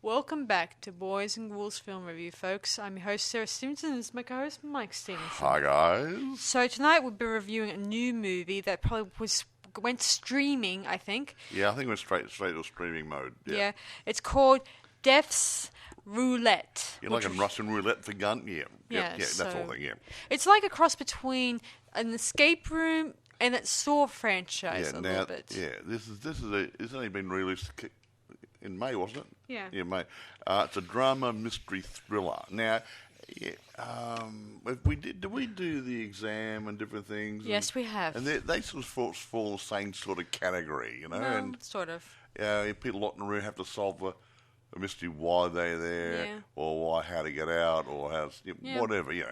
Welcome back to Boys and Ghouls Film Review, folks. I'm your host, Sarah Stephenson, and this is my co-host, Mike Stephenson. Hi, guys. So tonight we'll be reviewing a new movie that probably went streaming, I think. Yeah, I think we're straight to streaming mode. Yeah. It's called Death's Roulette. You're like a Russian roulette for gun? Yeah. That's all thing, yeah. It's like a cross between an escape room and that Saw franchise little bit. Yeah, it's only been released in May, wasn't it? Yeah. Yeah, May. It's a drama mystery thriller. Now, did we do the exam and different things? Yes, we have. And they sort of fall in the same sort of category, you know? Well, sort of. People locked in the room have to solve a mystery why they're there, or how to get out, or whatever, you know.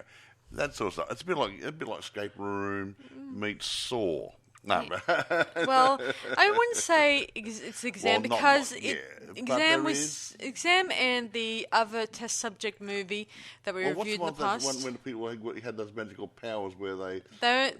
That sort of stuff. It's a bit like Escape Room meets Saw. No, well, I wouldn't say it's exam because exam and the other test subject movie that we reviewed in the past. One when the people had those magical powers where they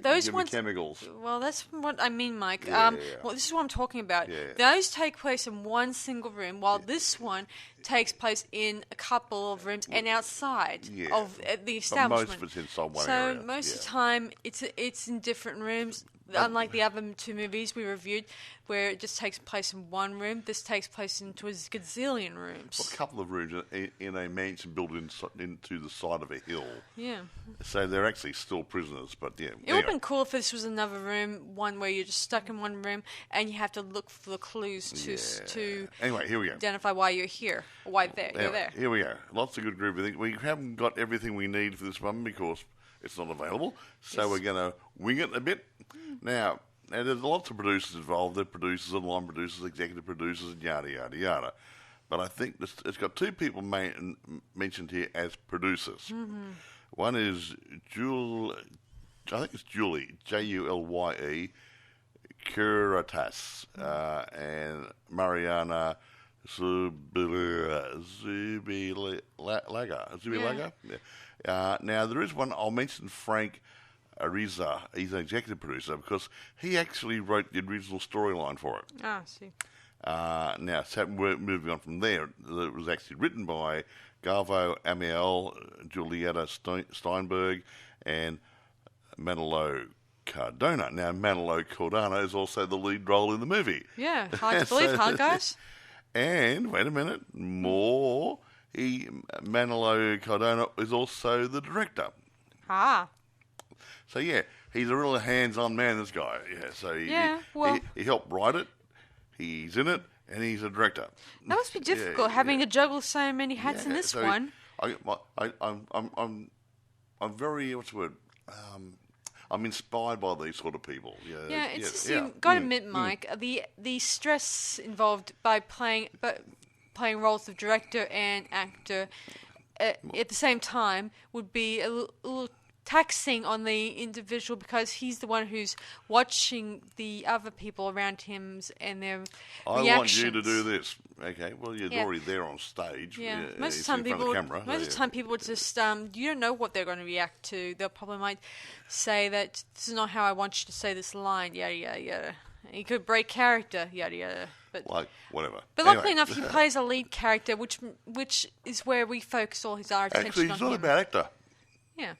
those give ones chemicals. Well, that's what I mean, Mike. Yeah. Well, this is what I'm talking about. Yeah. Those take place in one single room, while this one takes place in a couple of rooms and outside of the establishment. But most of it's inside one so area. So most of the time, it's in different rooms. Unlike the other two movies we reviewed, where it just takes place in one room, this takes place into a gazillion rooms. Well, a couple of rooms in a mansion built into the side of a hill. Yeah. So they're actually still prisoners, but yeah. It would have been cool if this was another room, one where you're just stuck in one room and you have to look for the clues to anyway, here we go. Identify why you're here, or why you're there. Here we go. Lots of good group. We haven't got everything we need for this one because it's not available, so we're going to wing it a bit. Now, there's lots of producers involved. There are producers and line producers, executive producers, and yada, yada, yada. But I think it's got two people mentioned here as producers. Mm-hmm. One is Julie, Julye, Curatas, and Mariana Zubilaga. Yeah. Now, there is one, I'll mention Frank Ariza. He's an executive producer because he actually wrote the original storyline for it. Ah, I see. Now, so we're moving on from there. It was actually written by Galvo Amiel, Julieta Steinberg, and Manolo Cardona. Now, Manolo Cardona is also the lead role in the movie. Yeah, hard to believe, huh, guys? And, wait a minute, Manolo Cardona is also the director. Ah. So, yeah, he's a real hands-on man, this guy. Yeah, so he helped write it, he's in it, and he's a director. That must be difficult, having to juggle so many hats in this one. I'm very, what's the word? I'm inspired by these sort of people. Got to admit, Mike, the stress involved by playing roles of director and actor at the same time would be a little taxing on the individual because he's the one who's watching the other people around him and their reactions. I want you to do this. Okay, well, you're already there on stage. Yeah, most of the time people would just, you don't know what they're going to react to. They'll probably might say that this is not how I want you to say this line, yada, yada, yada. He could break character, yada, yada. But, whatever. But luckily enough, he plays a lead character, which is where we focus all our attention on him. Actually, he's not a bad actor. Yeah.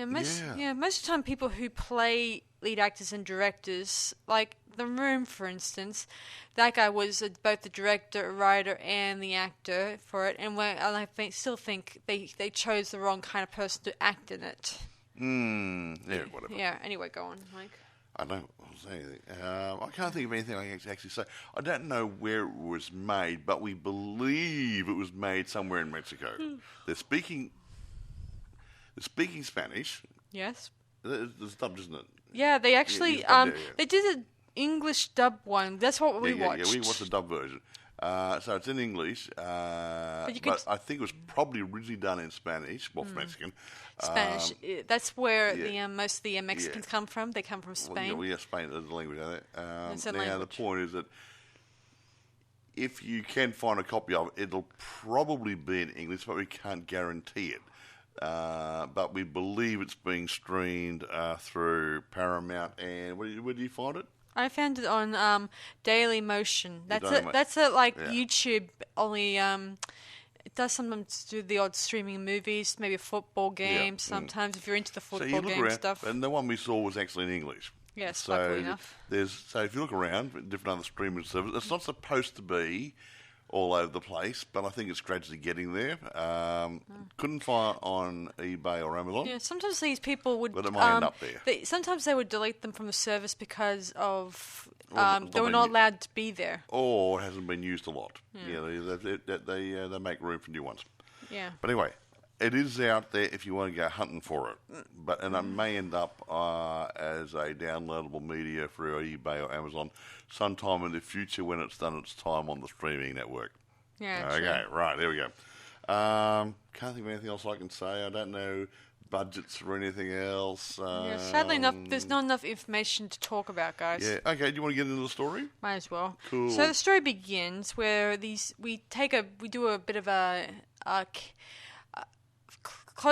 Most of the time people who play lead actors and directors, like The Room, for instance, that guy was both the director, writer, and the actor for it, and I still think they chose the wrong kind of person to act in it. Yeah, whatever. Yeah, anyway, go on, Mike. I don't say anything. I can't think of anything I can actually say. I don't know where it was made, but we believe it was made somewhere in Mexico. They're speaking Spanish. Yes. There's dubbed, isn't it? Yeah, they actually they did an English dub one. That's what we watched. Yeah, we watched the dub version. So it's in English, but I think it was probably originally done in Spanish, Mexican. Spanish. That's where most of the Mexicans come from. They come from Spain. Well, Spain is the language. The point is that if you can find a copy of it, it'll probably be in English, but we can't guarantee it. But we believe it's being streamed through Paramount. And where do you find it? I found it on Daily Motion. That's Daily YouTube only. It does sometimes do the odd streaming movies, maybe a football game. Sometimes if you're into the football game stuff. And the one we saw was actually in English. Yes, luckily enough. So if you look around at different other streaming services, it's not supposed to be all over the place, but I think it's gradually getting there. Couldn't find on eBay or Amazon. Yeah, sometimes these people would. But it might end up there. Sometimes they would delete them from the service because of they were not allowed to be there, or it hasn't been used a lot. They make room for new ones. Yeah. But anyway, it is out there if you want to go hunting for it. And it may end up as a downloadable media through eBay or Amazon sometime in the future when it's done its time on the streaming network. Yeah. Okay, right, there we go. Can't think of anything else I can say. I don't know budgets or anything else. Sadly enough, there's not enough information to talk about, guys. Yeah. Okay, do you want to get into the story? Might as well. Cool. So the story begins where we do a bit of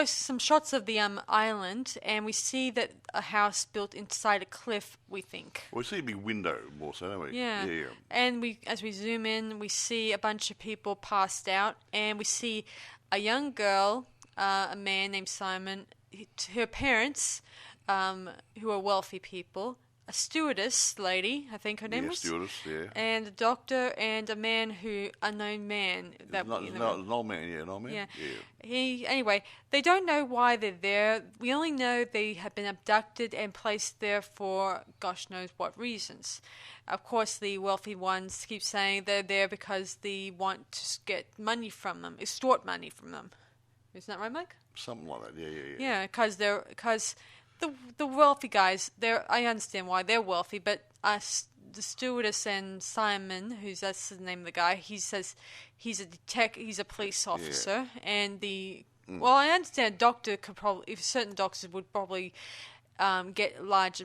some shots of the island, and we see that a house built inside a cliff, we think. We see a big window more so, don't we? Yeah. And as we zoom in, we see a bunch of people passed out, and we see a young girl, a man named Simon, her parents, who are wealthy people, a stewardess lady, I think her name was. Stewardess, yeah. And a doctor and a unknown man. An old man. Yeah. Anyway, they don't know why they're there. We only know they have been abducted and placed there for gosh knows what reasons. Of course, the wealthy ones keep saying they're there because they want to get money from them, extort money from them. Isn't that right, Mike? Something like that, yeah. Yeah, because the wealthy guys, I understand why they're wealthy, but the stewardess and Simon, that's the name of the guy, he says he's a police officer, and well, I understand a doctor could probably, if certain doctors would probably get large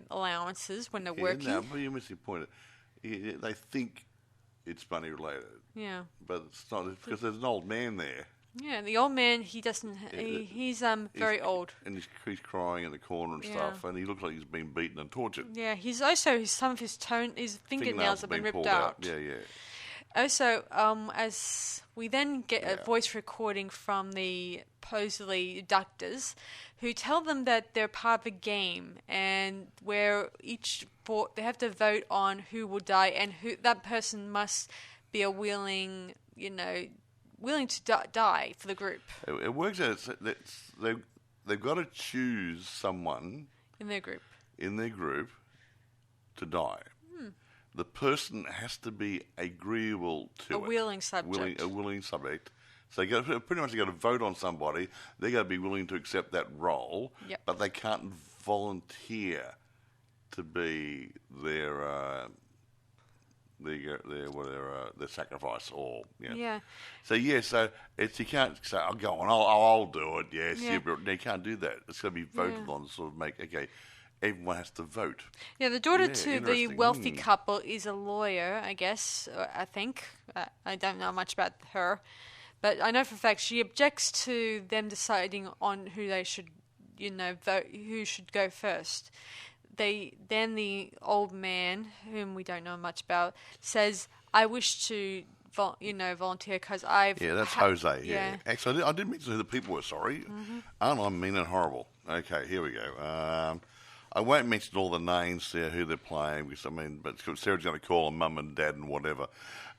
allowances when they're working. No, but you miss your point. They think it's money related. Yeah. But it's not, because there's an old man there. Yeah, the old man, he doesn't. He's very old, and he's crying in the corner and stuff, and he looks like he's been beaten and tortured. Yeah, he's also some of his fingernails have been ripped out. Yeah. Also, as we then get a voice recording from the supposedly abductors, who tell them that they're part of a game, and where they have to vote on who will die, and who that person must be willing to die for the group. It works out. They've got to choose someone in their group to die. The person has to be agreeable to a willing subject. A willing subject. So they got to vote on somebody. They got to be willing to accept that role. Yep. But they can't volunteer to be their sacrifice or Yeah. So it's you can't say I'll go on. I'll do it. Yes, yeah. You can't do that. It's going to be voted on to sort of make everyone has to vote. Yeah, the daughter to the wealthy couple is a lawyer, I guess. I think I don't know much about her, but I know for a fact she objects to them deciding on who they should, vote, who should go first. Then the old man, whom we don't know much about, says, "I wish to, volunteer because I've." Yeah, that's Jose. Yeah. Actually, I didn't mention who the people were. Sorry, aren't I mean and horrible? Okay, here we go. I won't mention all the names there, who they're playing, because but Sarah's going to call them Mum and Dad and whatever.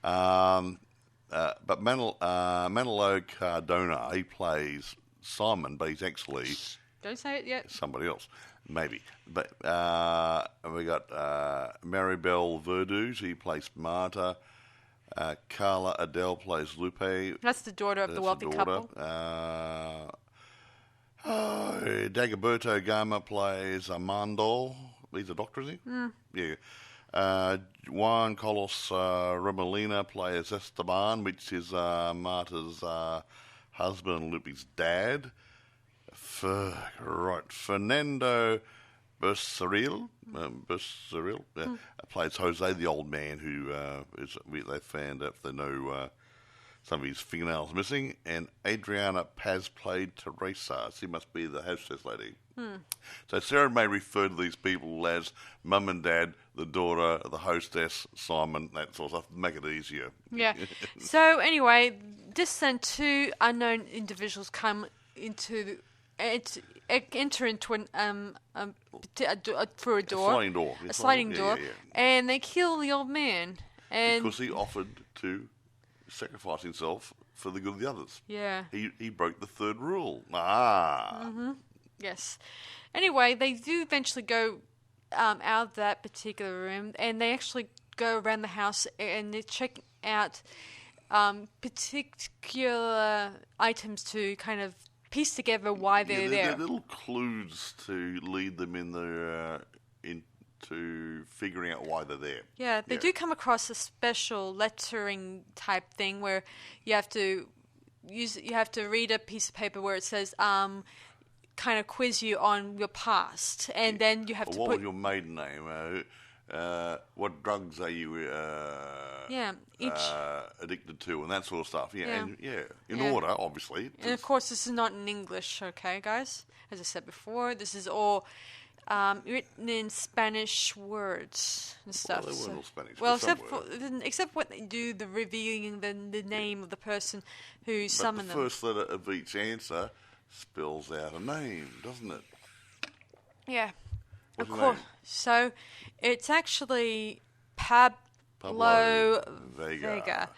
But Manolo Cardona, he plays Simon, but he's actually don't say it yet. Somebody else. Maybe. But we got Maribel Verdú, she plays Marta. Carla Adele plays Lupe. That's the daughter of the wealthy couple. Dagoberto Gama plays Armando. He's a doctor, is he? Yeah. Juan Carlos Remolina plays Esteban, which is Marta's husband and Lupe's dad. Fernando Bercerril plays Jose, the old man who they found out they know some of his fingernails missing, and Adriana Paz played Teresa. She must be the hostess lady. So Sarah may refer to these people as mum and dad, the daughter, the hostess, Simon, that sort of stuff, make it easier. Yeah. So anyway, just then 2 unknown individuals come enter into through a door. A sliding door. Yeah. And they kill the old man. And Because he offered to sacrifice himself for the good of the others. Yeah. He broke the 3rd rule. Yes. Anyway, they do eventually go out of that particular room, and they actually go around the house and they check out particular items to kind of piece together why they're there. They're little clues to lead them into figuring out why they're there. Yeah, they do come across a special lettering type thing where you have to read a piece of paper where it says kind of quiz you on your past, and then you have to what was your maiden name? What drugs are you addicted to, and that sort of stuff. In order, obviously. And of course, this is not in English, okay, guys? As I said before, this is all written in Spanish words and stuff. Well, they weren't all Spanish. Well, except when they do the revealing the name of the person who summoned them. The first letter of each answer spells out a name, doesn't it? Yeah, What's of course. So it's actually Pablo Vega.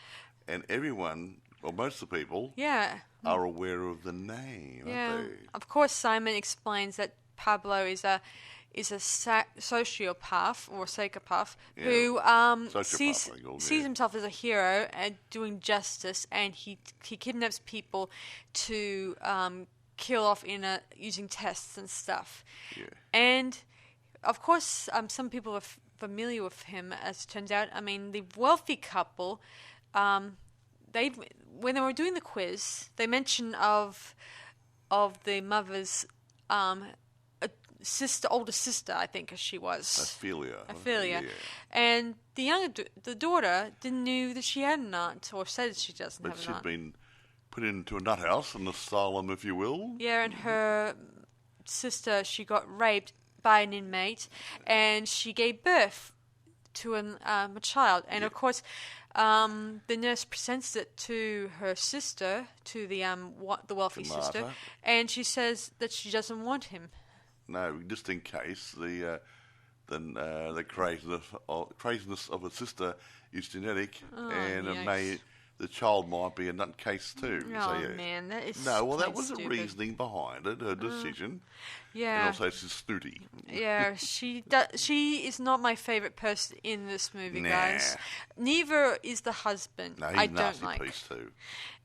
And everyone, or most of the people, are aware of the name, aren't they? Of course, Simon explains that Pablo is a sociopath or psychopath who sees himself as a hero and doing justice, and he kidnaps people to kill off using tests and stuff. Yeah. And of course, some people are familiar with him, as it turns out. I mean, the wealthy couple, when they were doing the quiz, they mentioned of the mother's older sister, I think, as she was. Ophelia. Yeah. And the daughter didn't know that she had an aunt, or said she doesn't have an aunt. But she'd been put into a nut house, an asylum, if you will. Yeah, and her sister, she got raped by an inmate, and she gave birth to a child. And of course, the nurse presents it to her sister, to the wealthy sister, and she says that she doesn't want him. No, just in case the craziness of a sister is genetic, the child might be a nutcase too. Man, that is that was stupid. the reasoning behind it, her decision. Yeah, and also she's snooty. Yeah, she is not my favorite person in this movie, guys. Neither is the husband. No, he's I a don't like. Piece too.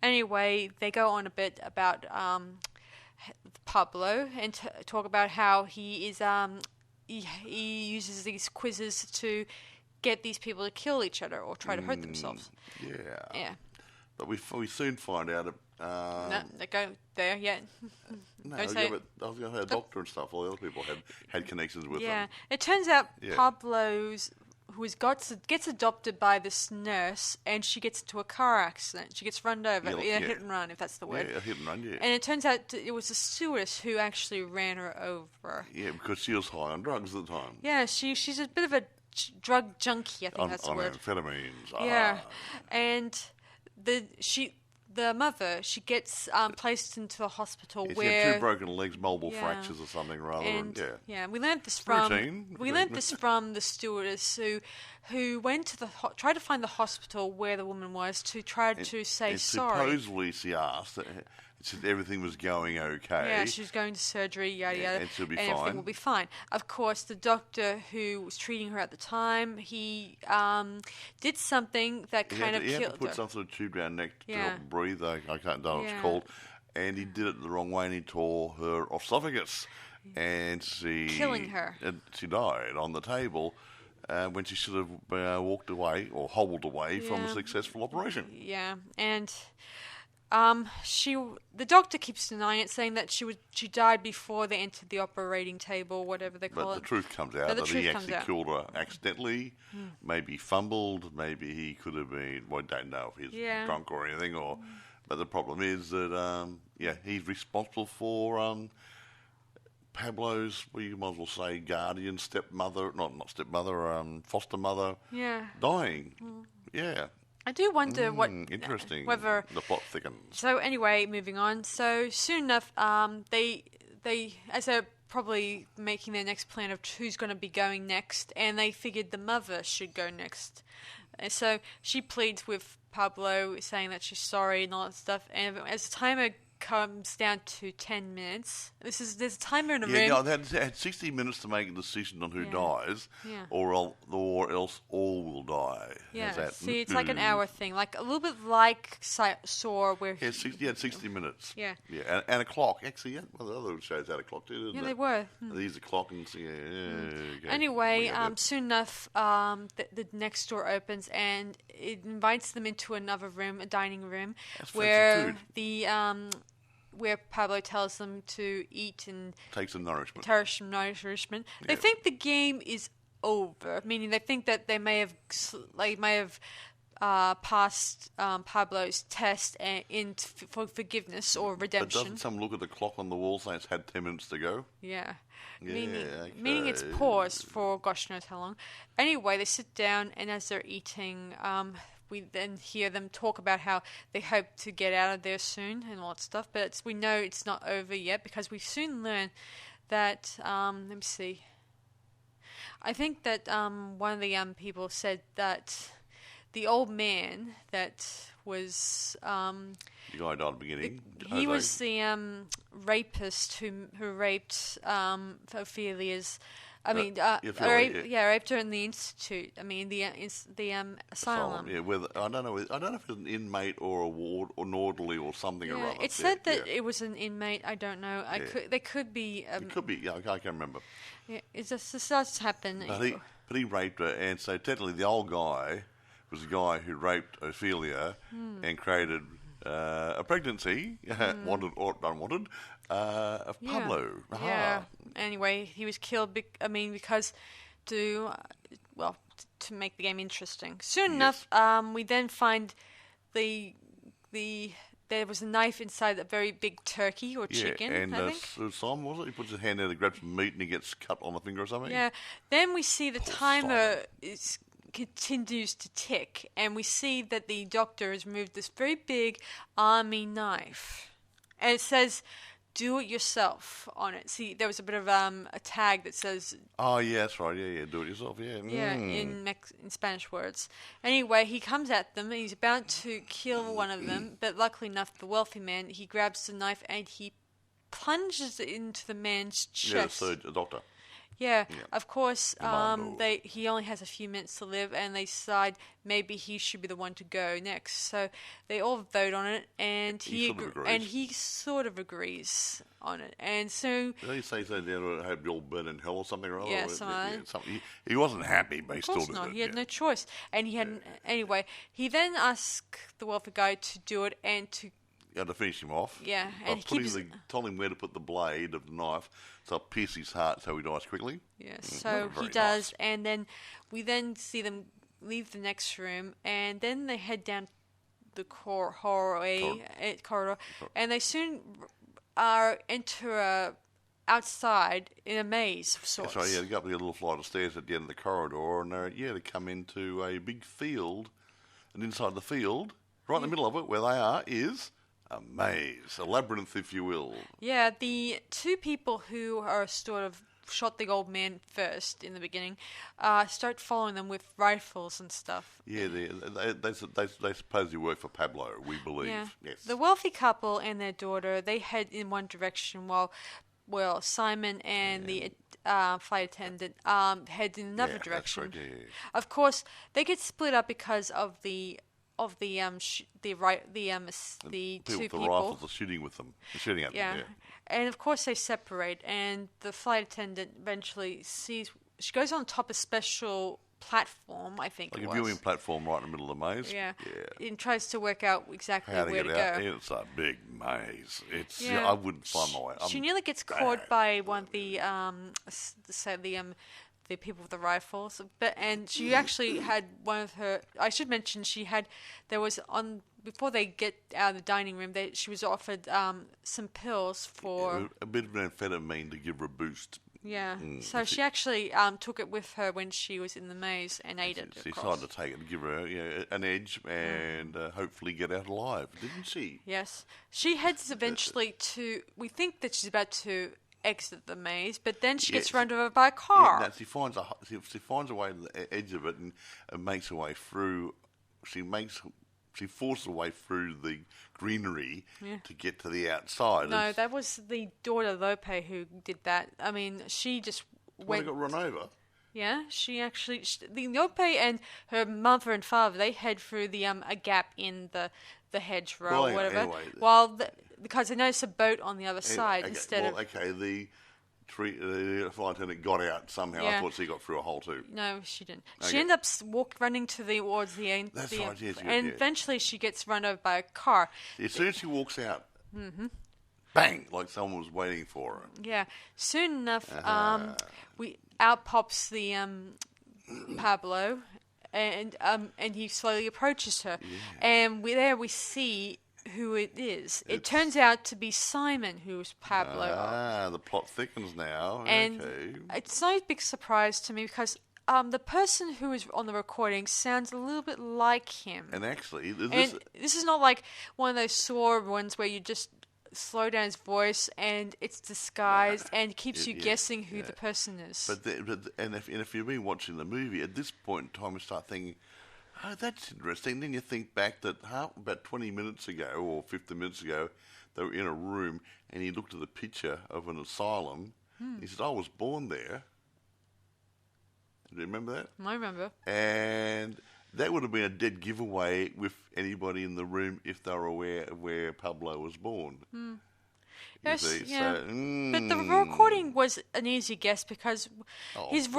Anyway, they go on a bit about Pablo and talk about how he is he uses these quizzes to get these people to kill each other or try to hurt themselves. Yeah. But we soon find out. No, they go there yet. No, but I was going to say a doctor and stuff. All the other people had connections with them. Yeah, it turns out Pablo's gets adopted by this nurse, and she gets into a car accident. She gets run over, hit and run, if that's the word. Yeah, hit and run. Yeah. And it turns out it was a stewardess who actually ran her over. Yeah, because she was high on drugs at the time. Yeah, she's a bit of a drug junkie, I think that's the word. Amphetamines. Yeah, and the mother, she gets placed into a hospital where she had 2 broken legs, multiple fractures or something rather. We learned this from the stewardess who went to tried to find the hospital where the woman was to try to say sorry. Supposedly she asked. Said everything was going okay. Yeah, she was going to surgery, yada yada, and she'll be fine. Everything will be fine. Of course, the doctor who was treating her at the time, he did something that killed her. He had to put some sort of tube down her neck to help her breathe. I can't know what it's called. And he did it the wrong way, and he tore her esophagus, and killing her. And she died on the table. When she should have walked away or hobbled away from a successful operation. Yeah, and The doctor keeps denying it, saying that she died before they entered the operating table, whatever they call it. But the truth comes out that he actually killed her accidentally. Maybe fumbled. Maybe he could have been. Well, I don't know if he's drunk or anything. But the problem is that he's responsible for Pablo's, well, you might as well say guardian, stepmother, not stepmother, foster mother, dying. Yeah. I do wonder what... Interesting. Whether the plot thickens. So anyway, moving on. So soon enough, they as they're probably making their next plan of who's going to be going next, and they figured the mother should go next. And so she pleads with Pablo, saying that she's sorry and all that stuff. And as the timer comes down to 10 minutes. There's a timer in the room. Yeah, they had 60 minutes to make a decision on who dies, or else all will die. Yeah, see, it's like an hour thing, like a little bit like Saw, where... Yeah, 60 minutes. Yeah. Yeah, and a clock. Actually, well, the other shows had a clock too, didn't they? Yeah, they were. They used a clock and... Okay. Anyway, soon enough, the next door opens, and it invites them into another room, a dining room, where where Pablo tells them to eat and take some nourishment. Yeah. They think the game is over, meaning they think that they may have passed Pablo's test for forgiveness or redemption. But doesn't someone look at the clock on the wall saying it's had 10 minutes to go? Yeah. Yeah, Meaning it's paused for gosh knows how long. Anyway, they sit down, and as they're eating, we then hear them talk about how they hope to get out of there soon and all that stuff. But we know it's not over yet, because we soon learn that, let me see. I think that one of the people said that the old man that was... the guy died at the beginning. He was the rapist who raped Ophelia's... raped her in the institute. I mean, the asylum. Yeah, I don't know if it was an inmate or a ward or an orderly or something or other. It said that it was an inmate. I don't know. They could be. It could be. Yeah, I can't remember. Yeah, this does happen. But he raped her, and so technically the old guy was the guy who raped Ophelia and created a pregnancy, wanted or unwanted, of Pablo. Yeah. Anyway, he was killed. Because to make the game interesting. Soon enough, we then find there was a knife inside a very big turkey or chicken. And I think. Simon, was it? He puts his hand out to grab some meat and he gets cut on the finger or something. Yeah. Then we see the timer continues to tick, and we see that the doctor has removed this very big army knife, and it says "Do it yourself" on it. See, there was a bit of a tag that says... Oh, yeah, that's right. Yeah, do it yourself, yeah. Yeah, in Spanish words. Anyway, he comes at them, and he's about to kill one of them, but luckily enough, the wealthy man, he grabs the knife, and he plunges it into the man's chest. Yeah, the doctor. Yeah, of course, he only has a few minutes to live, and they decide maybe he should be the one to go next. So they all vote on it, and he sort of agrees on it. And so... Did he say so? I hope you'll burn in hell or something or other? Yeah, something. He wasn't happy, but he still did it. He had no choice. And he had... Anyway, he then asked the wealthy guy to do it and to... Yeah, to finish him off. Yeah, and told him where to put the blade of the knife, so it'll pierce his heart so he dies quickly. Yeah, so he does, and then we then see them leave the next room, and then they head down the corridor, and they soon enter outside in a maze of sorts. That's right, they go up a little flight of stairs at the end of the corridor, and they come into a big field, and inside the field, right in the middle of it, where they are, is a maze, a labyrinth, if you will. Yeah, the two people who are sort of shot the old man first in the beginning start following them with rifles and stuff. Yeah, they supposedly work for Pablo, we believe. Yeah. Yes. The wealthy couple and their daughter, they head in one direction while Simon and the flight attendant head in another direction. That's right, yeah. Of course, they get split up because of the two people. Rifles are shooting with them, shooting at them. Yeah, and of course they separate. And the flight attendant eventually sees. She goes on top of special platform, I think like it a was. viewing platform right in the middle of the maze. Yeah. It tries to work out exactly How to where get to out? go. It's a big maze. It's Yeah. I wouldn't find my way. She nearly gets caught by one of the people with the rifles, and she actually had one of her. I should mention before they get out of the dining room, she was offered some pills for a bit of amphetamine to give her a boost. Yeah. So she actually took it with her when she was in the maze and ate it. She decided to take it to give her an edge and hopefully get out alive, didn't she? Yes. She heads eventually we think that she's about to exit the maze, but then she gets run over by a car. Yeah, no, she finds a way to the edge of it and makes her way through. She forces her way through the greenery to get to the outside. No, that was the daughter Lope who did that. I mean, she just went. Got run over. Yeah, the Lope and her mother and father, they head through a gap in the hedgerow or whatever. Anyway, because they notice a boat on the other side the flight attendant got out somehow. Yeah. I thought she got through a hole too. No, she didn't. Okay. She ended up running towards the end. That's right, yes, and eventually she gets run over by a car. As soon as she walks out, bang, like someone was waiting for her. Yeah. Soon enough, out pops the Pablo, and he slowly approaches her, and we see who it is. It turns out to be Simon, who's Pablo. The plot thickens now. And okay. It's no big surprise to me because the person who is on the recording sounds a little bit like him. And actually, this is not like one of those Saw ones where you just slow down his voice and it's disguised and keeps you guessing who the person is. If you've been watching the movie, at this point in time you start thinking, oh, that's interesting. Then you think back that about 20 minutes ago or 15 minutes ago, they were in a room and he looked at the picture of an asylum. He said, I was born there. Do you remember that? I remember. And that would have been a dead giveaway with anybody in the room if they were aware of where Pablo was born. Yes, yeah. So, but the recording was an easy guess because it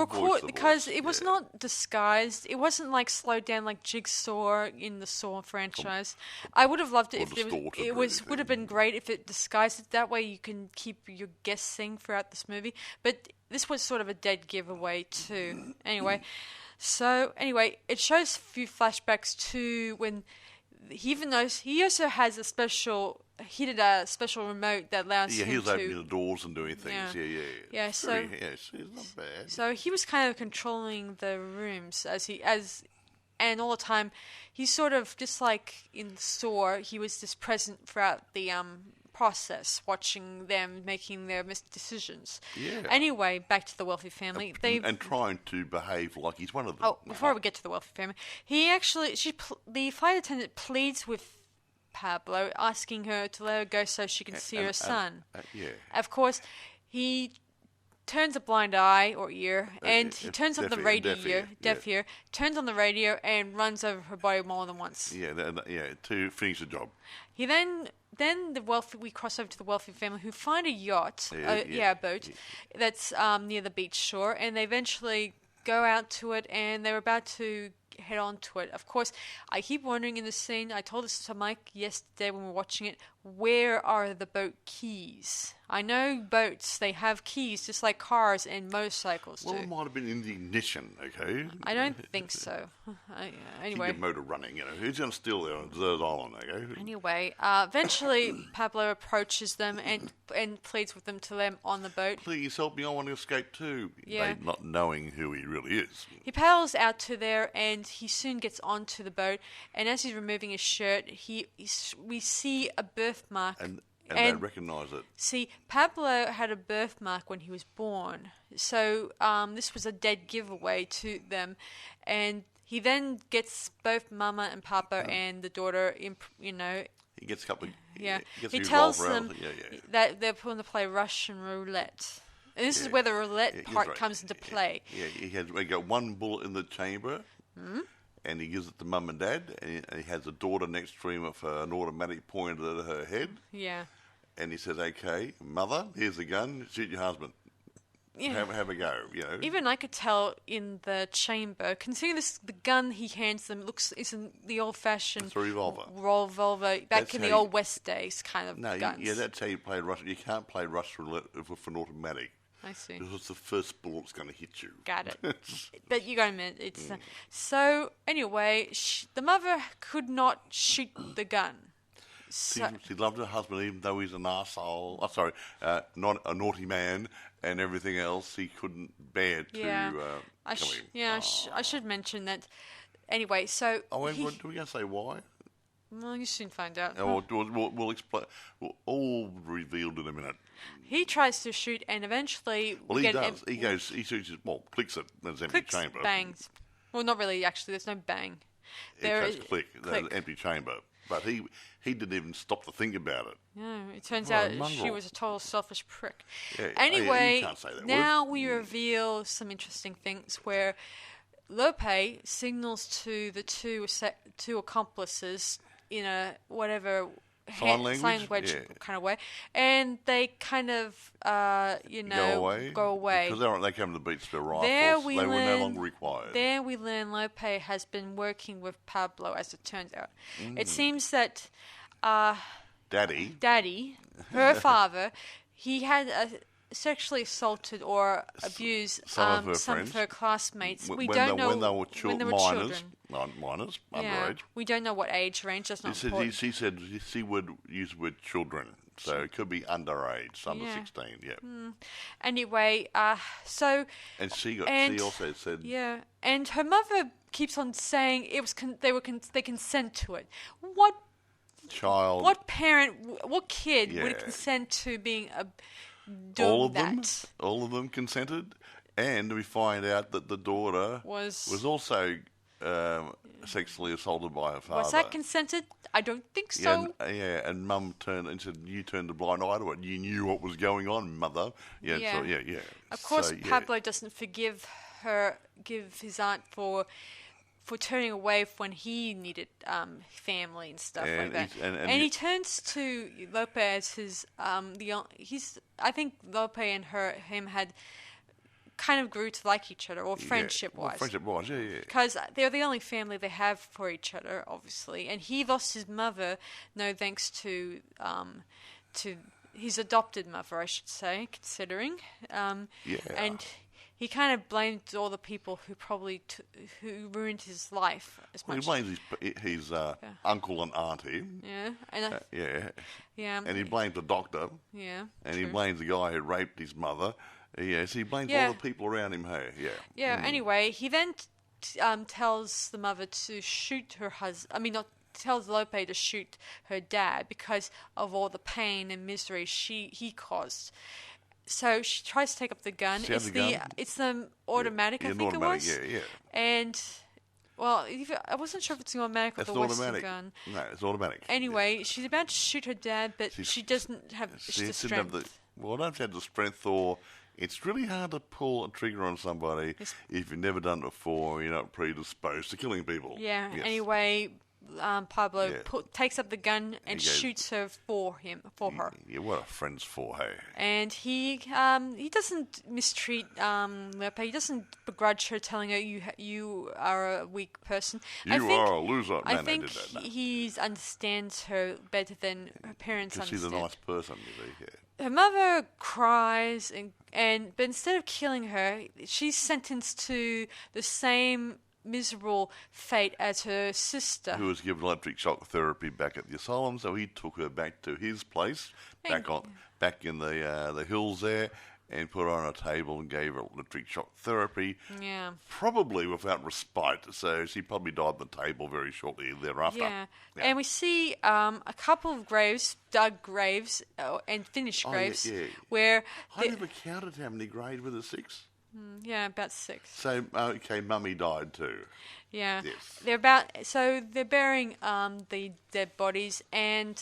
was not disguised. It wasn't like slowed down like Jigsaw in the Saw franchise. I would have loved it if it would have been great if it disguised it. That way you can keep your guessing throughout this movie. But this was sort of a dead giveaway too. Anyway, it shows a few flashbacks to when he also has a special. He did a special remote that allows him to... he was opening the doors and doing things. Yeah, it's not bad. So he was kind of controlling the rooms and all the time, he's sort of just like in Saw. He was just present throughout the process, watching them making their decisions. Yeah. Anyway, back to the wealthy family. And trying to behave like he's one of them. Oh, before we get to the wealthy family, the flight attendant pleads with Pablo, asking her to let her go so she can see her son. Of course, he turns a blind eye or ear, and he turns on the radio, deaf ear, turns on the radio and runs over her body more than once. To finish the job. He then we cross over to the wealthy family who find a yacht, a boat that's near the beach shore, and they eventually go out to it, and they're about to head on to it. Of course, I keep wondering in the scene, I told this to Mike yesterday when we were watching it, where are the boat keys? I know boats, they have keys just like cars and motorcycles do. Well, it might have been in the ignition, okay? I don't think so. Anyway. Keep the motor running, who's going to steal there on a desert island, okay? Anyway, eventually Pablo approaches them and pleads with them to let him on the boat. Please help me, I want to escape too. Yeah. They not knowing who he really is. He paddles out to there and he soon gets onto the boat, and as he's removing his shirt, we see a birthmark. And they recognise it. See, Pablo had a birthmark when he was born, so this was a dead giveaway to them. And he then gets both Mama and Papa and the daughter, He gets a couple of... He tells them that they're going to play Russian roulette. And this is where the roulette part comes into play. He got one bullet in the chamber, and he gives it to Mum and Dad, and he has a daughter next to him with an automatic pointed at her head. Yeah. And he says, okay, Mother, here's the gun, shoot your husband. have a go. You know, even I could tell in the chamber. Considering the gun he hands them isn't the old-fashioned it's a revolver. Revolver back in the old West days kind of guns. That's how you play Russian. You can't play Russian roulette with an automatic. I see. Because the first bullet's going to hit you. Got it. But you got to admit, it's... so, anyway, the mother could not shoot the gun. She loved her husband, even though he's an arsehole. Not a naughty man and everything else. He couldn't bear to I should mention that. Anyway, so... do we going to say why? Well, you soon find out. We'll explain. We'll all revealed in a minute. He tries to shoot, and eventually... Well, he does. He shoots it, clicks it in his empty chamber. Bangs. Well, not really, actually. There's no bang. There's click. There's an empty chamber. But he didn't even stop to think about it. No, it turns out she was a total selfish prick. Yeah, anyway, you can't say that now word. we reveal some interesting things where Lope signals to the two accomplices in a whatever sign language kind of way, and they kind of go away because they come to the beach with their rifles. They were no longer required. There we learn Lope has been working with Pablo, as it turns out. It seems that Daddy, her father, he had sexually assaulted or abused some of her classmates. We don't know when they were children. Underage. We don't know what age range. That's not important. She said she would use the word children, so it could be underage, under 16. Yeah. Anyway, so and she also said and her mother keeps on saying they consent to it. What child? What parent? What kid would consent to being all of them consented, and we find out that the daughter was also sexually assaulted by her father. Was that consented? I don't think so. And Mum turned and said, "You turned a blind eye to it. You knew what was going on, Mother." Of course, Pablo doesn't give his aunt for turning away when he needed family and stuff like that. And he turns to Lope as his I think Lope and him had kind of grew to like each other, or friendship-wise. Friendship-wise, yeah. Because they're the only family they have for each other, obviously. And he lost his mother, no thanks to his adopted mother, I should say, considering. And he kind of blamed all the people who probably who ruined his life as much. He blames his uncle and auntie. Yeah. And he blames the doctor. Yeah. And he blames the guy who raped his mother. Yes, he blames all the people around him. Anyway, he then tells the mother to shoot her husband. Tells Lope to shoot her dad because of all the pain and misery he caused. So she tries to take up the gun. It's the automatic, I think it was. Yeah. And I wasn't sure if it's the automatic or the Western gun. No, it's automatic. Anyway, she's about to shoot her dad, but she doesn't have the strength. Don't have the strength, or it's really hard to pull a trigger on somebody if you've never done it before. You're not predisposed to killing people. Yeah. Yes. Anyway, Pablo takes up the gun and shoots her for her. Yeah, what a friend's for, hey. And he doesn't mistreat Lope. He doesn't begrudge her, telling her you are a weak person. You are a loser. I think he understands her better than her parents understand. She's a nice person, you see. Her mother cries, but instead of killing her, she's sentenced to the same miserable fate as her sister, who was given electric shock therapy back at the asylum. So he took her back to his place, back in the hills there, and put her on a table and gave her electric shock therapy. Yeah, probably without respite. So she probably died on the table very shortly thereafter. Yeah. And we see a couple of graves, dug graves and finished graves, where I never counted how many graves were there. 6. Yeah, about 6. So, Mummy died too. Yeah. Yes. They're burying the dead bodies, and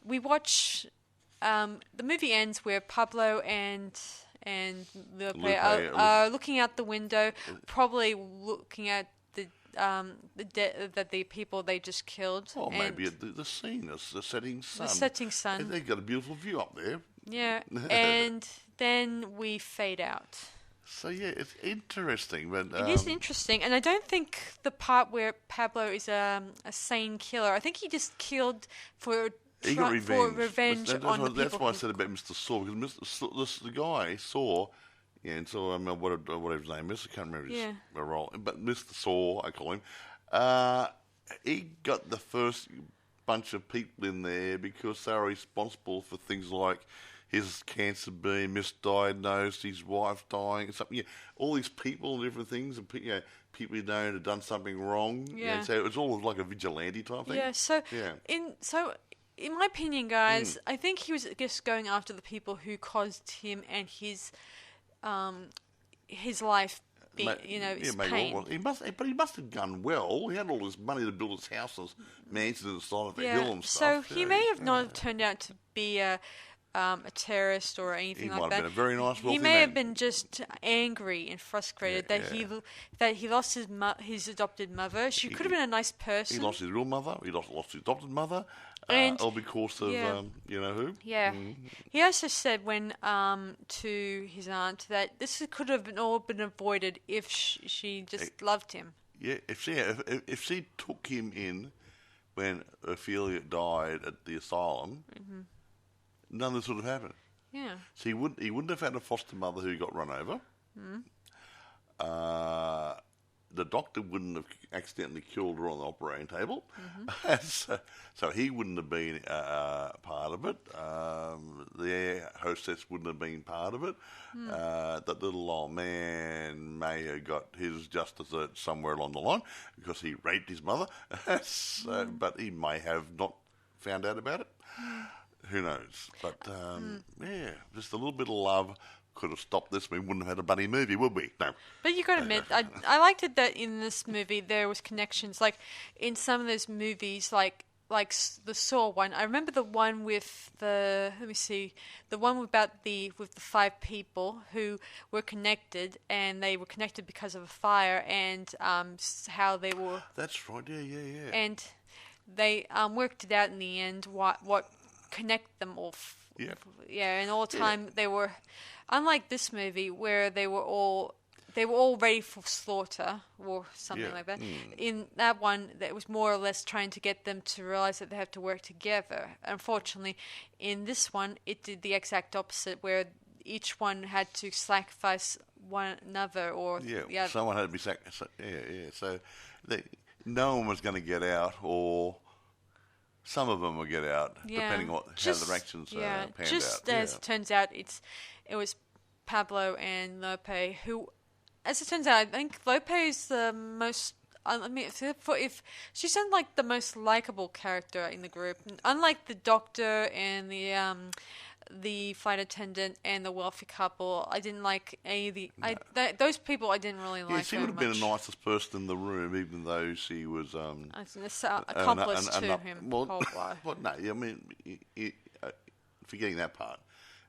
we watch. The movie ends where Pablo and Lupe are looking out the window, probably looking at the people they just killed. Or maybe at the scene, the setting sun. The setting sun. And they've got a beautiful view up there. Yeah, and then we fade out. So yeah, it's interesting, but It is interesting, and I don't think the part where Pablo is a sane killer. I think he just killed for revenge on the people. That's why I said about Mr. Saw, because the guy Saw, yeah, and so whatever his name is, I can't remember his role, but Mr. Saw, I call him. He got the first bunch of people in there because they were responsible for things like his cancer being misdiagnosed, his wife dying, something. Yeah, all these people and different things, and people you know had done something wrong. Yeah. So it's all like a vigilante type thing. Yeah. In my opinion, guys, I think he was just going after the people who caused him and his life. Pain. But he must have done well. He had all this money to build his house and his mansion and side of the hill and stuff. So he may have not turned out to be a terrorist or anything like that. He might have been a very nice, wealthy He may have been just angry and frustrated that he lost his adopted mother. She could have been a nice person. He lost his real mother. He lost his adopted mother. All because of you know who. Yeah. He also said when to his aunt that this could have all been avoided if she just loved him. Yeah. If she took him in when Ophelia died at the asylum. Mm-hmm. None of this would have happened. Yeah. So he wouldn't have had a foster mother who got run over. Mm. The doctor wouldn't have accidentally killed her on the operating table. Mm-hmm. so he wouldn't have been part of it. The air hostess wouldn't have been part of it. That little old man may have got his justice somewhere along the line because he raped his mother. But he may have not found out about it. Who knows? But, just a little bit of love could have stopped this. We wouldn't have had a bunny movie, would we? No. But you got to admit, I liked it that in this movie there was connections. Like, in some of those movies, like the Saw one, I remember the one with the one with the 5 people who were connected, and they were connected because of a fire, and how they were... That's right, yeah. And they worked it out in the end, what connect them all. And all the time they were, unlike this movie where they were all ready for slaughter or something like that. In that one, that was more or less trying to get them to realize that they have to work together. Unfortunately, in this one, it did the exact opposite, where each one had to sacrifice one another, or someone had to be sacrificed. So no one was going to get out, or some of them will get out, depending on how their actions panned out. Just as it turns out, it was Pablo and Lope who, as it turns out, I think Lope is the most... if she sounded like the most likable character in the group, unlike the doctor and the flight attendant and the wealthy couple. I didn't like any of the... those people I didn't really like. Yeah, she would have been the nicest person in the room, even though she was... accomplice to him. No, I mean, forgetting that part.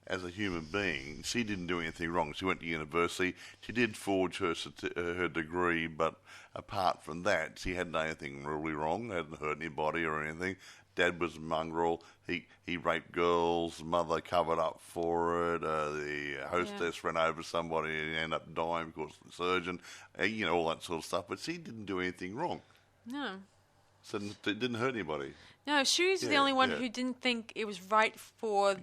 As a human being, she didn't do anything wrong. She went to university. She did forge her degree, but apart from that, she hadn't done anything really wrong. Hadn't hurt anybody or anything. Dad was a mongrel. He raped girls. Mother covered up for it. The hostess ran over somebody and ended up dying because of the surgeon. All that sort of stuff. But she didn't do anything wrong. No. So it didn't hurt anybody. No, she was the only one who didn't think it was right for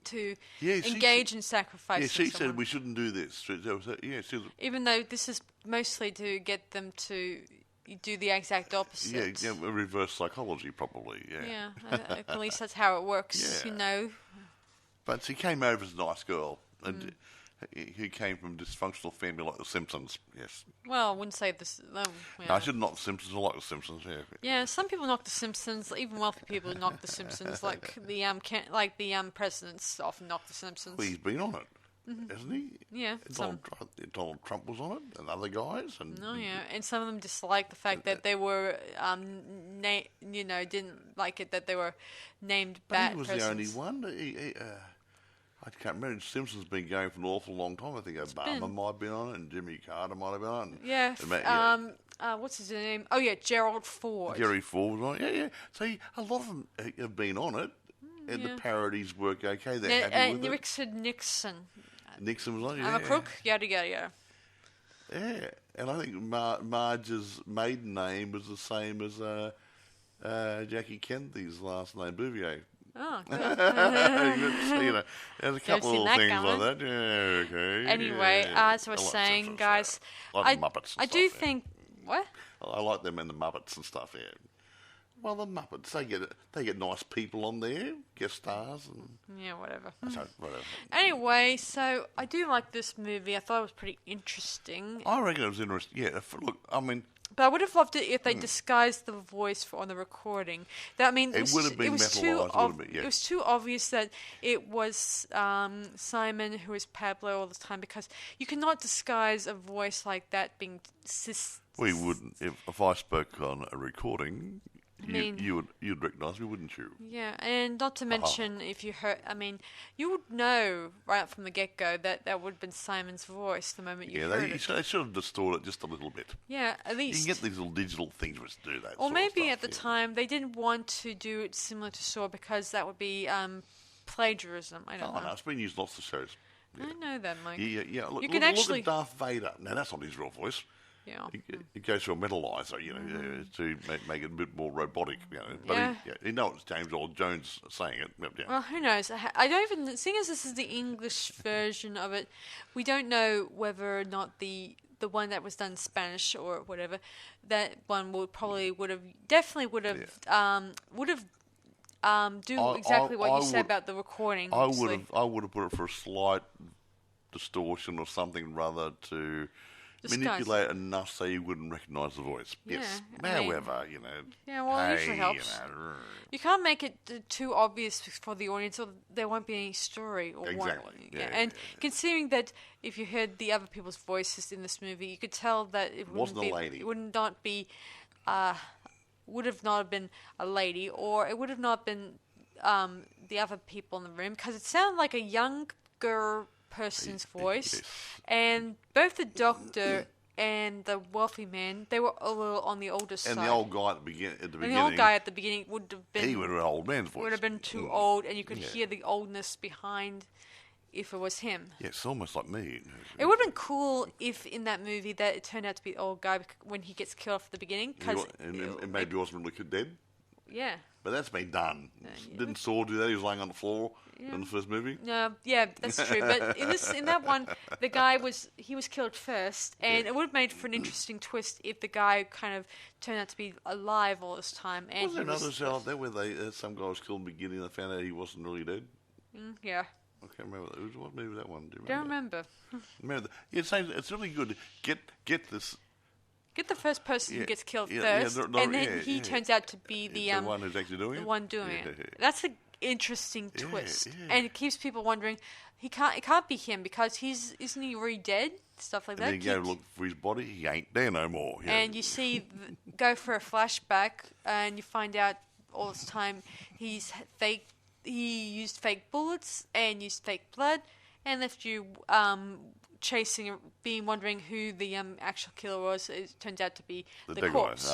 to engage in sacrifice. Yeah, she said we shouldn't do this. Even though this is mostly to get them to do the exact opposite. Yeah, reverse psychology probably. Yeah, at least that's how it works. But she came over as a nice girl, and who came from a dysfunctional family like the Simpsons. Yes. Well, I wouldn't say this. No, I should knock the Simpsons. I like the Simpsons. Yeah. Yeah, some people knock the Simpsons. Even wealthy people knock the Simpsons. Like the presidents often knock the Simpsons. Well, he's been on it, hasn't he? Yeah. Donald Trump was on it, and other guys. And and some of them disliked the fact that they were, didn't like it that they were named bad presidents. He was the only one. I can't remember. Simpsons been going for an awful long time. I think Obama might have been on it, and Jimmy Carter might have been on it. What's his name? Oh yeah, Gerald Ford. Jerry Ford was on it. Yeah. So a lot of them have been on it. And the parodies work okay. They're happy with it. Richard Nixon. Nixon was like, I'm a crook, yada, yada, yada. Yeah, and I think Marge's maiden name was the same as Jackie Kennedy's last name, Bouvier. Oh, good. There's a couple of things like that. Yeah, okay. Anyway, as I was saying, guys, like the Muppets and I do think... What? I like them and the Muppets and stuff, yeah. Well, the Muppets, they get nice people on there, guest stars. And yeah, whatever. So, whatever. Anyway, so I do like this movie. I thought it was pretty interesting. I reckon it was interesting. Yeah, look, I mean... But I would have loved it if they disguised the voice on the recording. It would have been metalized. It was too obvious that it was Simon who is Pablo all the time, because you cannot disguise a voice like that being... We wouldn't. If I spoke on a recording... You'd recognise me, wouldn't you? Yeah, and not to mention, if you heard, you would know right from the get-go that would have been Simon's voice the moment you heard it. They should have distorted it just a little bit. Yeah, at least. You can get these little digital things which do that. Or maybe at the time they didn't want to do it similar to Saw because that would be plagiarism. I don't know. No, it's been used in lots of shows. Yeah. I know that, Mike. Yeah. Look, you can look at Darth Vader. Now, that's not his real voice. Yeah. It goes to a metalizer, to make it a bit more robotic, But it's James Earl Jones saying it. Yeah. Well, who knows? I don't even... Seeing as this is the English version of it, we don't know whether or not the one that was done in Spanish or whatever, that one would have do exactly what you said about the recording. I would have put it for a slight distortion or something rather to... manipulate enough so you wouldn't recognise the voice. Yeah, yes. However, Yeah, well, it usually helps. You can't make it too obvious for the audience, or there won't be any story. Or exactly. And considering that if you heard the other people's voices in this movie, you could tell that it wasn't a lady. It would have not been a lady, or it would have not been the other people in the room, because it sounded like a younger person's voice, and both the doctor and the wealthy man, they were a little on the older side. And the old guy at the beginning. And the old guy at the beginning would have been... He would have been an old man's voice. Would have been too old, and you could hear the oldness behind if it was him. Yeah, it's almost like me. It would have been cool if in that movie that it turned out to be the old guy when he gets killed off at the beginning. And maybe he wasn't really dead. Yeah. But that's been done. Didn't Saw do that? He was laying on the floor in the first movie. No, yeah, that's true. But in that one, the guy was killed first, and it would have made for an interesting twist if the guy kind of turned out to be alive all this time. And was there another show out there where some guy was killed in the beginning and they found out he wasn't really dead? Yeah. I can't remember. What movie was that one? Do you remember? Remember? It's really good. Get this. Get the first person who gets killed first, and then he turns out to be the one who's actually doing it. The one doing it. That's an interesting twist, and it keeps people wondering. It can't be him because isn't he already dead? Stuff like that. And then you go look for his body. He ain't there no more. And you see, go for a flashback, and you find out all this time he's fake. He used fake bullets and used fake blood, and left you wondering who the actual killer was. It turns out to be the corpse.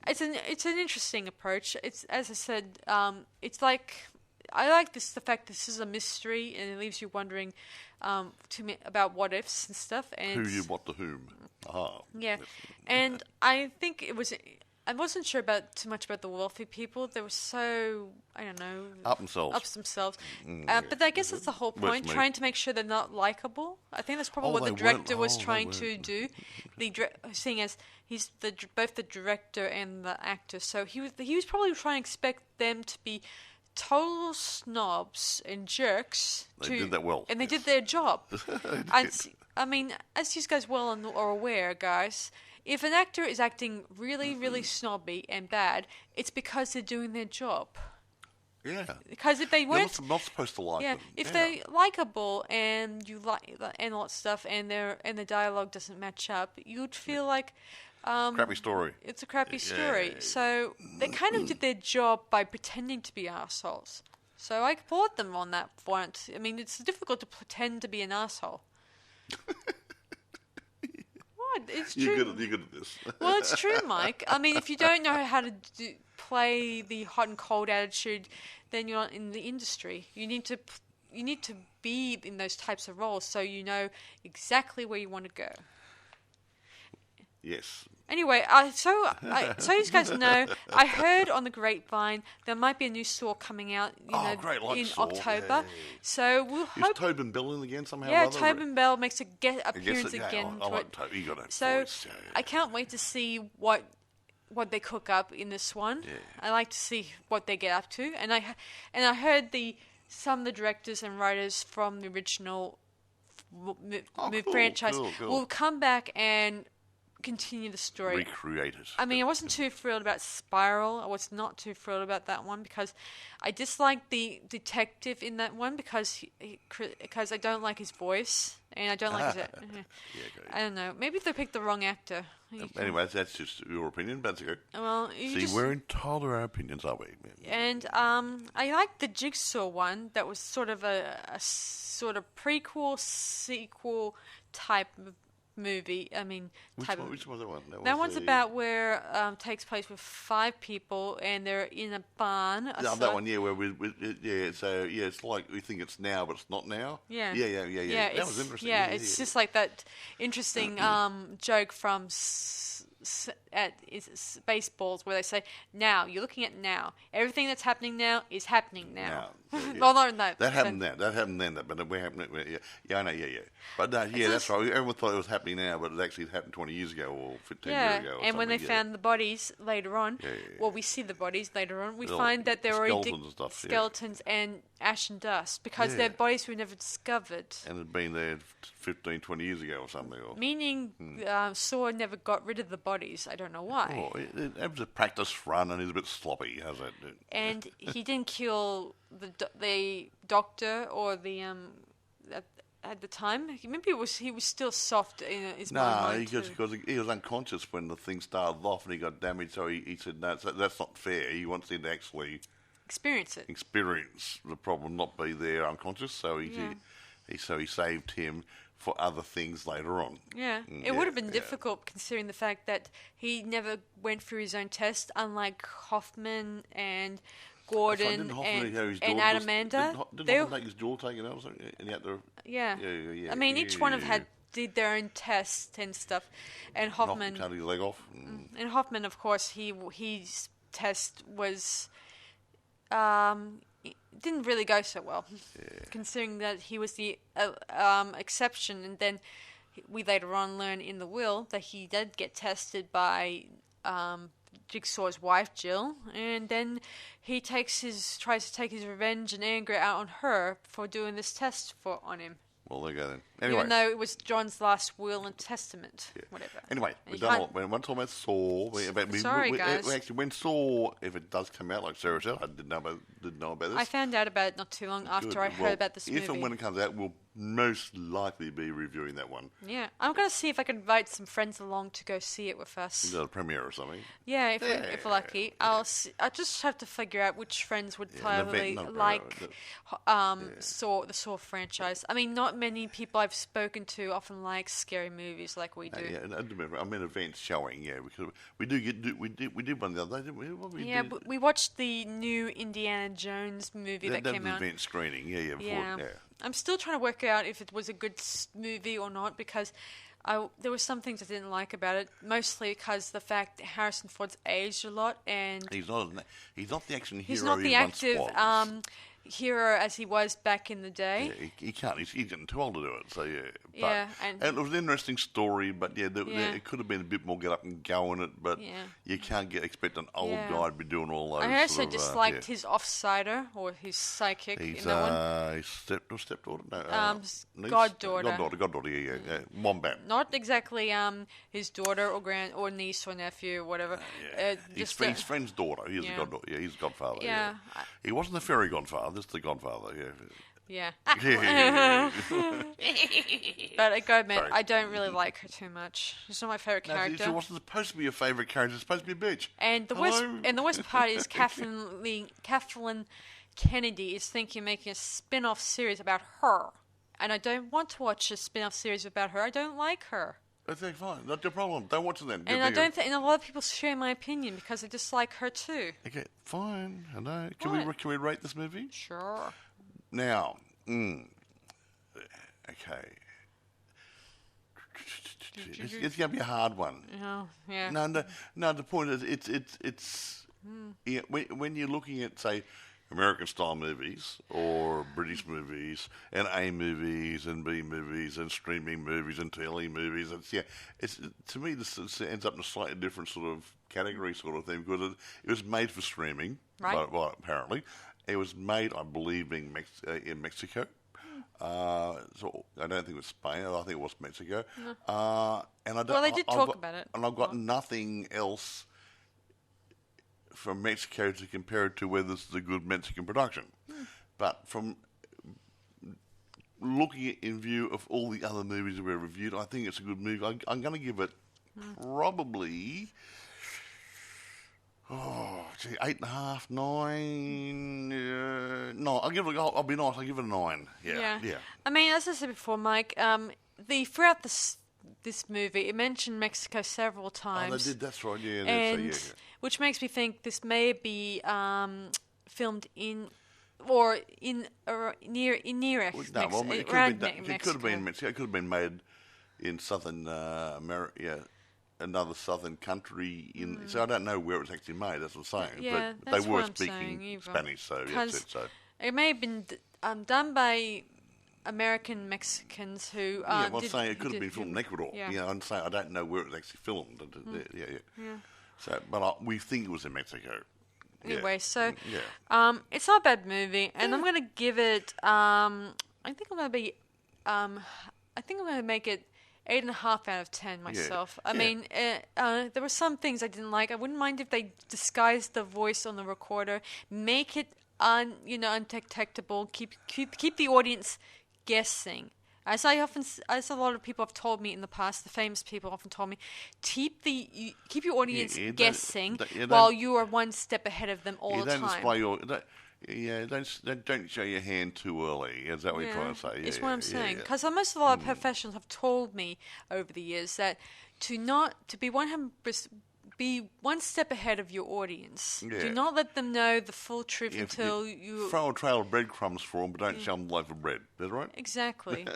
It's an interesting approach. It's, as I said, it's like, I like the fact this is a mystery and it leaves you wondering about what ifs and stuff. And who you what to whom. Yeah, and I think I wasn't sure too much about the wealthy people. They were so, I don't know... Up themselves. But I guess that's the whole point, trying to make sure they're not likable. I think that's probably what the director was trying to do, seeing as he's both the director and the actor. So he was probably trying to expect them to be total snobs and jerks. They did that well. And they did their job. As you guys are aware, guys... If an actor is acting really, really snobby and bad, it's because they're doing their job. Yeah. Because if they weren't, not supposed to like them. If they're likable and you like and all that stuff, and the dialogue doesn't match up, you'd feel like crappy story. It's a crappy story. So they kind of did their job by pretending to be assholes. So I applaud them on that front. I mean, it's difficult to pretend to be an asshole. It's true. You're good at this. Well, it's true, Mike. I mean, if you don't know how to play the hot and cold attitude, then you're not in the industry. You need to be in those types of roles so you know exactly where you want to go. Yes. Anyway, so you guys know, I heard on the grapevine there might be a new Saw coming out in Saw. October. Yeah. So we'll hope... Is Tobin Bell in again somehow? Yeah, Tobin Bell makes a appearance again. I like Tobin. He got a so voice. Yeah. I can't wait to see what they cook up in this one. Yeah. I like to see what they get up to. And I heard some of the directors and writers from the original franchise will come back and continue the story. Recreate it. I mean, I wasn't too thrilled about Spiral. I was not too thrilled about that one because I disliked the detective in that one because I don't like his voice and I don't like his... I don't know. Maybe they picked the wrong actor. Anyway, that's just your opinion, but that's good. Well, we're entitled to our opinions, are we? And I liked the Jigsaw one. That was sort of a sort of prequel, sequel type of movie. I mean, which was that one? That one's about where takes place with 5 people and they're in a barn. That one, where so it's like we think it's now, but it's not now. Yeah. That was interesting. Yeah, it's just like that interesting joke from Spaceballs where they say, now, you're looking at now. Everything that's happening now is happening now. Well, no. That happened then, but we happened, I know, But that's right. Everyone thought it was happening now, but it actually happened 20 years ago or 15 years ago. And when they found the bodies later on, well, we see the bodies later on, we find that they're already skeletons and ash and dust because their bodies were never discovered. And had been there 15, 20 years ago or something. Meaning Saw never got rid of the bodies. I don't know why. Oh, it was a practice run and he's a bit sloppy, how's that? And he didn't kill the doctor or the at the time. Maybe he was still soft in his mind. No, because he was unconscious when the thing started off and he got damaged. So he said, no, that's not fair. He wants him to actually experience the problem, not be there unconscious. So he saved him for other things later on. Yeah, it would have been difficult considering the fact that he never went through his own test, unlike Hoffman and Gordon and Adamanda. Didn't Hoffman take his jaw taken out or something? And he had to, yeah. I mean, each one of them did their own tests and stuff. And Hoffman... cut his leg off. And Hoffman, of course, his test was... didn't really go so well, considering that he was the exception. And then we later on learn in the will that he did get tested by Jigsaw's wife, Jill, and then he tries to take his revenge and anger out on her for doing this test on him. Well, there you go then. Anyway. Even though it was John's last will and testament, whatever. Anyway, we're talking about Saw. Guys. Actually, when Saw, if it does come out, like Sarah said, I didn't know about this. I found out about it not too long after I heard about this movie. If and when it comes out, we'll most likely be reviewing that one. Yeah, I'm going to see if I can invite some friends along to go see it with us. You got a premiere or something? Yeah, if we're lucky. I'll just have to figure out which friends would probably like the Saw franchise. I mean, not many people I've spoken to often like scary movies like we do. I'm in events showing, because we did one the other day, didn't we? We watched the new Indiana Jones movie that came out. That was event screening, I'm still trying to work out if it was a good movie or not because there were some things I didn't like about it, mostly because the fact that Harrison Ford's aged a lot and he's not the action hero. He's not the active hero as he was back in the day. Yeah, he can't. He's getting too old to do it. So and it was an interesting story, but it could have been a bit more get up and go in it. But you can't expect an old guy to be doing all those. I also disliked his offsider or his sidekick in that one. His stepdaughter, goddaughter. Goddaughter, Wombat. Not exactly his daughter or niece or nephew or whatever. His friend's daughter. He's a goddaughter. Yeah, he's a godfather. Yeah. He wasn't the fairy godfather. This is the godfather. Yeah. But I gotta admit, I don't really like her too much. She's not my favourite character. She wasn't supposed to be your favourite character. She's supposed to be a bitch. And the worst part is Kathleen Kennedy is thinking of making a spin-off series about her. And I don't want to watch a spin-off series about her. I don't like her. Okay, fine. Not your problem. Don't watch it then. And I don't think, and a lot of people share my opinion because they dislike her too. Okay, fine. I know. Can we rate this movie? Sure. Now, okay. It's going to be a hard one. Oh, yeah. No. The point is, it's yeah, when you're looking at, say, American style movies or British movies and A movies and B movies and streaming movies and telly movies. It's to me this ends up in a slightly different sort of category sort of thing because it was made for streaming, right? Well, apparently, it was made, I believe, in Mexico. So I don't think it was Spain. I think it was Mexico. No. And I don't. Well, they did talk about it. And I've got nothing else from Mexico to compare it to whether this is a good Mexican production. But from looking at in view of all the other movies that we've reviewed, I think it's a good movie. I'm going to give it probably 8.5, 9. No, I'll be nice. I'll give it a 9. Yeah. I mean, as I said before, Mike, throughout this movie, it mentioned Mexico several times. Oh, they did. That's right. Yeah. And which makes me think this may be filmed in or near Mexico. It could have been Mexico. It could have been made in southern America, another southern country. So I don't know where it was actually made. That's what I'm saying. Yeah, but they were speaking Spanish, so yes. So it may have been done by American Mexicans who. I'm saying it could have been filmed in Ecuador. Yeah. I'm saying I don't know where it was actually filmed. Yeah. So, but we think it was in Mexico. Anyway, so it's not a bad movie, and I'm going to give it. I think I'm going to make it 8.5 out of 10 myself. I mean, there were some things I didn't like. I wouldn't mind if they disguised the voice on the recorder, make it undetectable, keep the audience guessing. As a lot of people have told me in the past, the famous people often told me, keep your audience guessing while you are one step ahead of them all the time. Don't show your hand too early. Is that what you're trying to say? It's what I'm saying. Because most of a lot of professionals have told me over the years that to be 100%. Be one step ahead of your audience. Yeah. Do not let them know the full truth until you throw a trail of breadcrumbs for them, but don't show them a loaf of bread. Is that right? Exactly.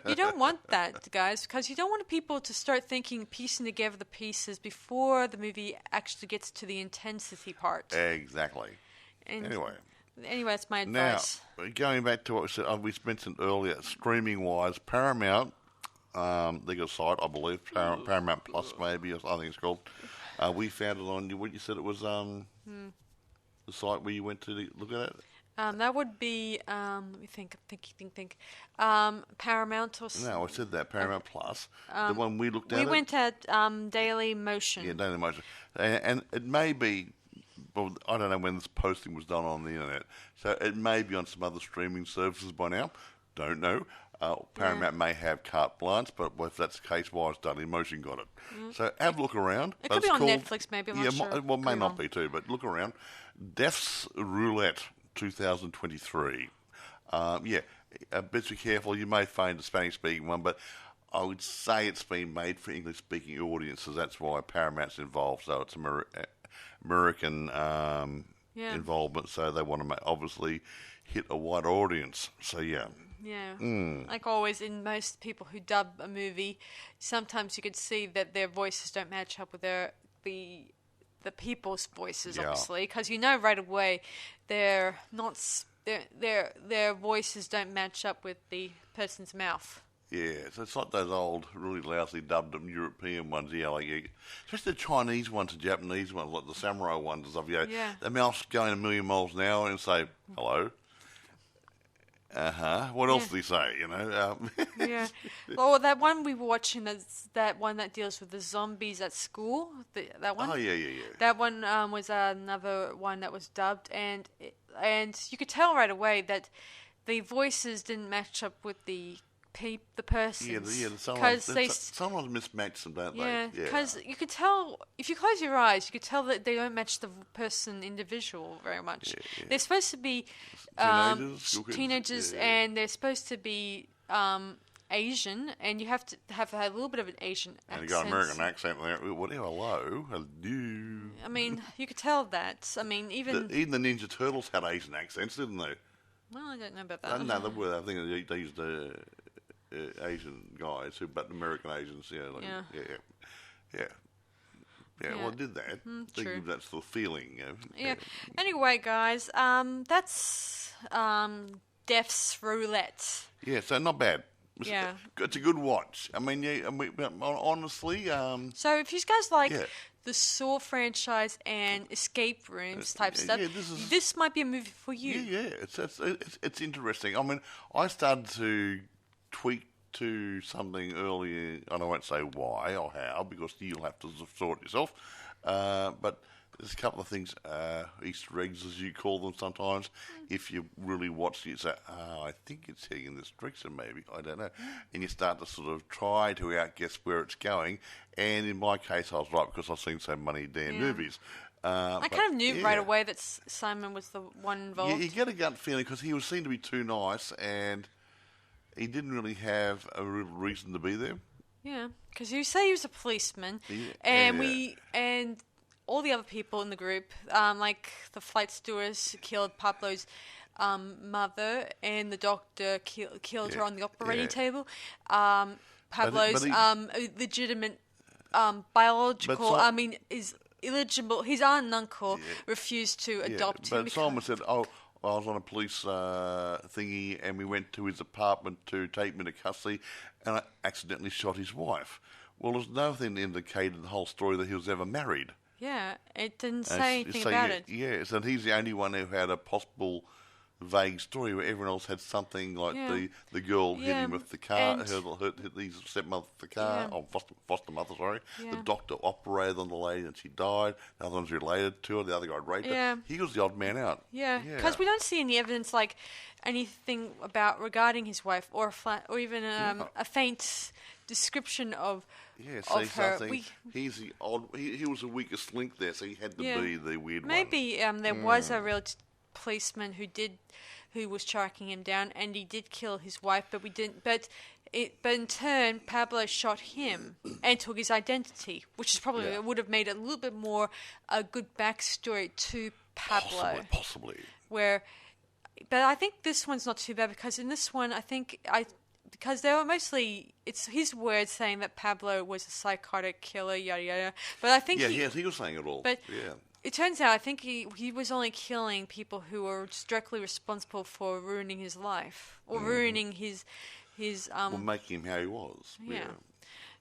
You don't want that, guys, because you don't want people to start piecing together the pieces before the movie actually gets to the intensity part. Exactly. Anyway, that's my advice. Now, going back to what we mentioned earlier, streaming-wise, Paramount, they got a site, I believe, Paramount Plus, maybe, I think it's called. We found it on what you said it was the site where you went to look at it. That would be let me think. Paramount or no, I said that Paramount Plus. The one we looked at. We went at Daily Motion. Yeah, Daily Motion, and it may be. Well, I don't know when this posting was done on the internet, so it may be on some other streaming services by now. Don't know. Paramount may have carte blanche, but if that's the case, why has Daily Motion got it? So have a look around. It could be on Netflix, maybe. I'm not sure. Well, it may not be too, but look around. Death's Roulette 2023. Be careful. You may find a Spanish-speaking one, but I would say it's been made for English-speaking audiences. That's why Paramount's involved. So it's American involvement. So they want to obviously hit a wider audience. So yeah. Yeah, like always in most people who dub a movie, sometimes you could see that their voices don't match up with the people's voices, obviously, because right away their voices don't match up with the person's mouth. Yeah, so it's like those old, really lousy dubbed European ones, especially the Chinese ones, the Japanese ones, like the samurai ones and stuff. The mouth's going a million miles an hour and say hello. What else do they say? Yeah. Well, that one we were watching, that one that deals with the zombies at school. That one. Oh yeah. That one was another one that was dubbed, and you could tell right away that the voices didn't match up with the persons. Yeah. Sometimes mismatch them, don't they? Yeah, because you could tell if you close your eyes, you could tell that they don't match the person individual very much. Yeah. They're supposed to be teenagers, and they're supposed to be Asian, and you have to have a little bit of an Asian accent. And you got an American accent there. Whatever, hello. I mean, you could tell that. I mean, even the Ninja Turtles had Asian accents, didn't they? Well, I don't know about that. No, they were. I think they used Asian guys, but American Asians, yeah. Well, I did that. True. That's the feeling. Yeah. Anyway, guys, that's Death's Roulette. Yeah, so not bad. Yeah. It's a good watch. I mean, honestly. So if you guys like the Saw franchise and escape rooms type stuff, this might be a movie for you. Yeah. It's interesting. I mean, I started to tweak to something earlier, and I won't say why or how, because you'll have to sort it yourself. But there's a couple of things, Easter eggs, as you call them sometimes. If you really watch it, you say, I think it's heading in this direction, maybe. I don't know. And you start to sort of try to outguess where it's going. And in my case, I was right because I've seen so many damn movies. I kind of knew right away that Simon was the one involved. Yeah, you get a gut feeling because he was seen to be too nice, and he didn't really have a real reason to be there. Yeah, because you say he was a policeman, and all the other people in the group, like the flight stewardess killed Pablo's mother, and the doctor killed her on the operating table. Pablo's legitimate biological, is illegible. His aunt and uncle refused to adopt him. But Simon said, I was on a police thingy, and we went to his apartment to take me to custody, and I accidentally shot his wife. Well, there's nothing indicated in the whole story that he was ever married. Yeah, it didn't say anything about it. Yeah, so he's the only one who had a possible vague story where everyone else had something like the girl hit him with the car, hit his stepmother with the car, or foster mother, sorry. The doctor operated on the lady and she died. The other one's related to her. The other guy raped her. He was the odd man out. Yeah, because we don't see any evidence like anything regarding his wife or even a faint description of her. He's the odd. He was the weakest link there, so he had to be the weird one. Maybe there was a real policeman who was tracking him down, and he did kill his wife, but we didn't. But in turn, Pablo shot him and took his identity, which is probably would have made it a little bit more a good backstory to Pablo. Possibly. But I think this one's not too bad because in this one, because they were mostly, it's his words saying that Pablo was a psychotic killer, yada yada. But I think he was saying it all. But it turns out I think he was only killing people who were just directly responsible for ruining his life or ruining his making him how he was. Yeah.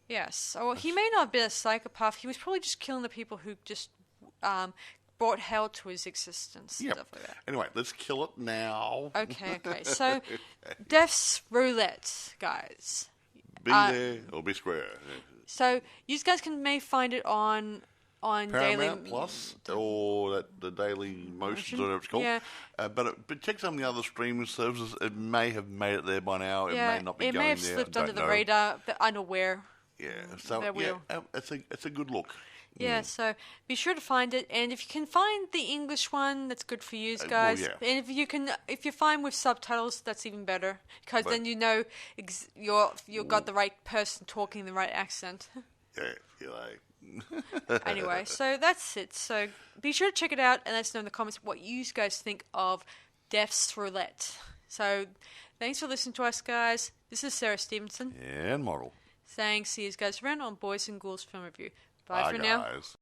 Yes. So he may not have been a psychopath. He was probably just killing the people who just brought hell to his existence. Stuff like that. Anyway, let's kill it now. Okay. So, Death's Roulette, guys. Be there or be square. So, you guys may find it on Paramount Daily Plus or the Daily Motion, whatever it's called. Yeah. But check some of the other streaming services. It may have made it there by now. It may not be going there. It may have slipped under the radar. They're unaware. Yeah. So it's a good look. Yeah, so be sure to find it, and if you can find the English one, that's good for you guys. And if you're fine with subtitles, that's even better, because then you know you've got the right person talking the right accent. Anyway, so that's it. So be sure to check it out, and let us know in the comments what you guys think of Death's Roulette. So thanks for listening to us, guys. This is Sarah Stephenson and Model saying see you guys around on Boys and Ghouls Film Review. Bye for now. Guys.